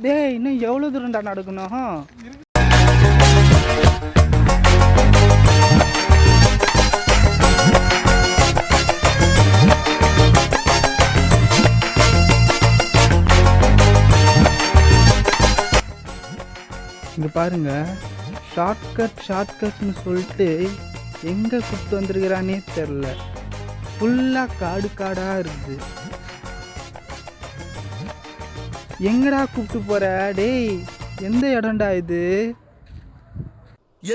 டேய் இன்னும் எவ்வளோ தூரம்டா நடக்கணும்? இங்கே பாருங்க, ஷார்ட்கட்னு சொல்லிட்டு எங்கே கூப்பிட்டு வந்துருக்கிறானே தெரில. ஃபுல்லாக காடாக இருக்குது. எங்கடா கூப்பிட்டு போற? டேய் எந்த இடம்டா இது?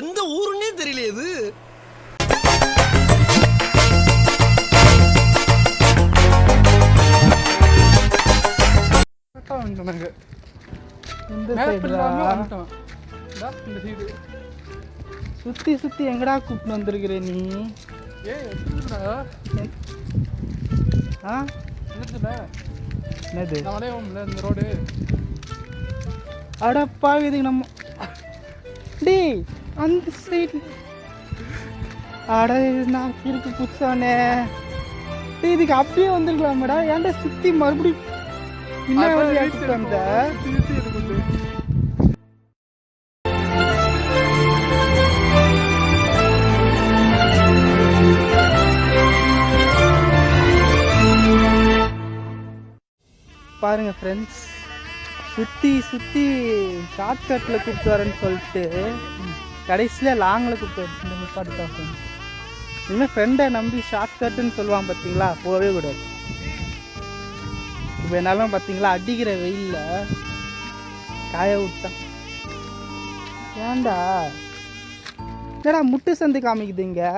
எந்த ஊருன்னே தெரியல இது. சுத்தி சுத்தி எங்கடா கூப்பிட்டு வந்திருக்கிற நீ? அடப்பா இதுக்கு நம்ம டேய் அந்த சைடு அட நான் இருக்கு புதுசானே. இதுக்கு அப்படியே வந்துருக்கலாமடா. ஏன்டா சுத்தி மறுபடியும் இன்னும் எடுத்துட்டு வந்த? பாருங்க ஃப்ரெண்ட்ஸ், சுற்றி சுற்றி ஷார்ட்கட்டில் கூப்பிட்டு வரேன்னு சொல்லிட்டு கடைசியில் லாங்கில் கூப்பிட்டு இந்த முப்பாட்டு தான் ஃப்ரெண்ட்ஸ். இனிமேல் ஃப்ரெண்டை நம்பி ஷார்ட்கட்டுன்னு சொல்லுவான் பார்த்தீங்களா, போகவே கூடாது. இப்போ என்னாலும் பார்த்தீங்களா அடிக்கிற வெயிலில் காய விட்டான். ஏன்டா என்னடா முட்டு சந்து காமிக்குது இங்கே?